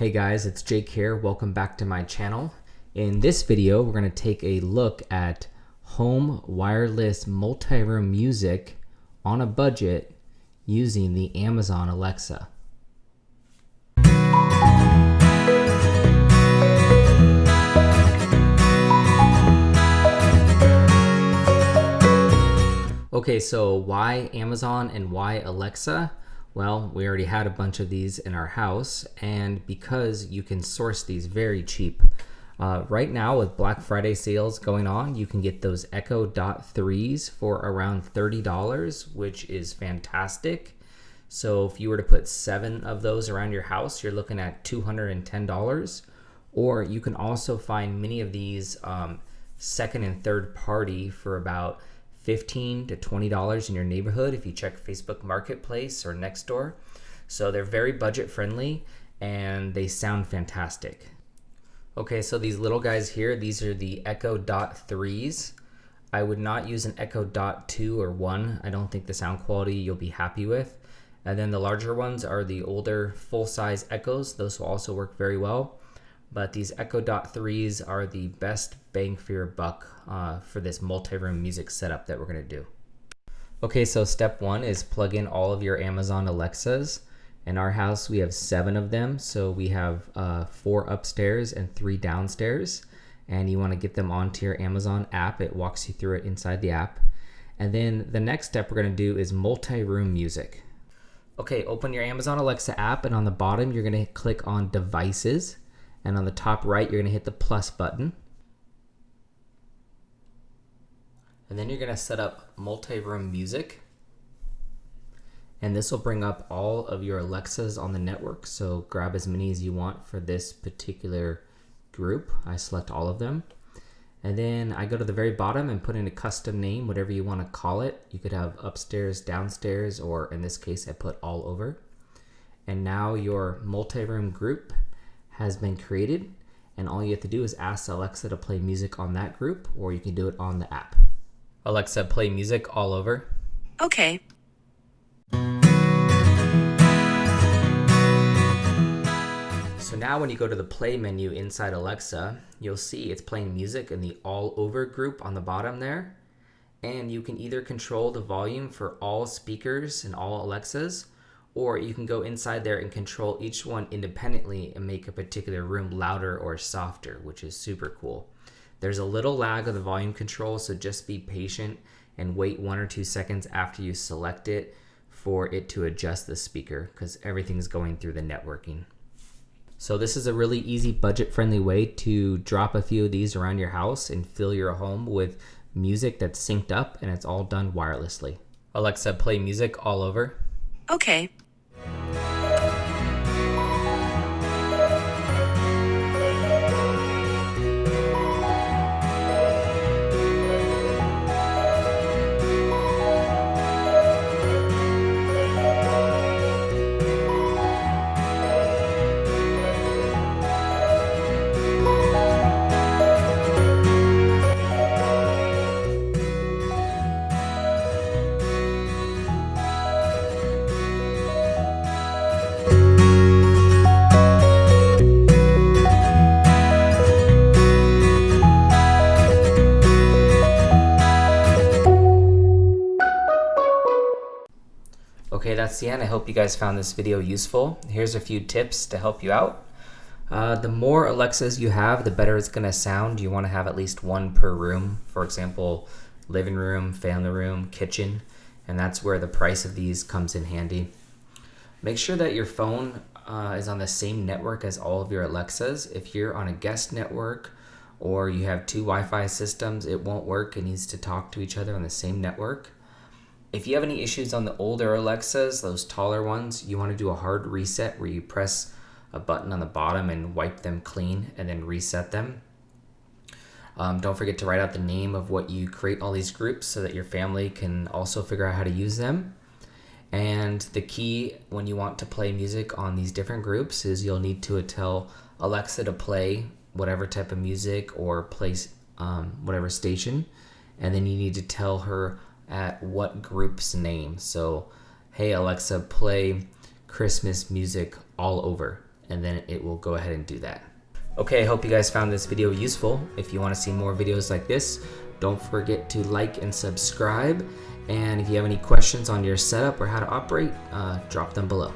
Hey guys, it's Jake here. Welcome back to my channel. In this video, we're going to take a look at home wireless multi-room music on a budget using the Amazon Alexa. Okay, so why Amazon and why Alexa? Well, we already had a bunch of these in our house, and because you can source these very cheap. Right now with Black Friday sales going on, you can get those Echo Dot 3s for around $30, which is fantastic. So if you were to put 7 of those around your house, you're looking at $210. Or you can also find many of these second and third party for about $15 to $20 in your neighborhood if you check Facebook Marketplace or Nextdoor. So they're very budget friendly and they sound fantastic. Okay, so these little guys here, these are the Echo Dot 3s. I would not use an Echo Dot 2 or 1. I don't think the sound quality you'll be happy with. And then the larger ones are the older full-size Echoes. Those will also work very well. But these Echo Dot 3s are the best bang for your buck for this multi-room music setup that we're going to do. Okay, so step 1 is plug in all of your Amazon Alexas. In our house, we have 7 of them. So we have 4 upstairs and 3 downstairs. And you want to get them onto your Amazon app. It walks you through it inside the app. And then the next step we're going to do is multi-room music. Okay, open your Amazon Alexa app, and on the bottom, you're going to click on Devices. And on the top right, you're going to hit the plus button. And then you're going to set up multi-room music. And this will bring up all of your Alexas on the network. So grab as many as you want for this particular group. I select all of them. And then I go to the very bottom and put in a custom name, whatever you want to call it. You could have upstairs, downstairs, or in this case, I put all over. And now your multi-room group has been created, and all you have to do is ask Alexa to play music on that group, or you can do it on the app. Alexa, play music all over. Okay. So now when you go to the play menu inside Alexa, you'll see it's playing music in the all over group on the bottom there. And you can either control the volume for all speakers and all Alexas, or you can go inside there and control each one independently and make a particular room louder or softer, which is super cool. There's a little lag of the volume control, so just be patient and wait 1 or 2 seconds after you select it for it to adjust the speaker, because everything's going through the networking. So this is a really easy budget-friendly way to drop a few of these around your house and fill your home with music that's synced up, and it's all done wirelessly. Alexa, play music all over. Okay. Okay, that's the end. I hope you guys found this video useful. Here's a few tips to help you out. The more Alexas you have, the better it's going to sound. You want to have at least 1 per room. For example, living room, family room, kitchen, and that's where the price of these comes in handy. Make sure that your phone is on the same network as all of your Alexas. If you're on a guest network or you have 2 Wi-Fi systems, it won't work. It needs to talk to each other on the same network. If you have any issues on the older Alexas, those taller ones, you want to do a hard reset where you press a button on the bottom and wipe them clean and then reset them. Don't forget to write out the name of what you create all these groups so that your family can also figure out how to use them. And the key when you want to play music on these different groups is you'll need to tell Alexa to play whatever type of music or play whatever station. And then you need to tell her at what group's name. So, hey Alexa, play Christmas music all over. and then it will go ahead and do that. Okay, I hope you guys found this video useful. If you want to see more videos like this, don't forget to like and subscribe. And if you have any questions on your setup or how to operate, drop them below.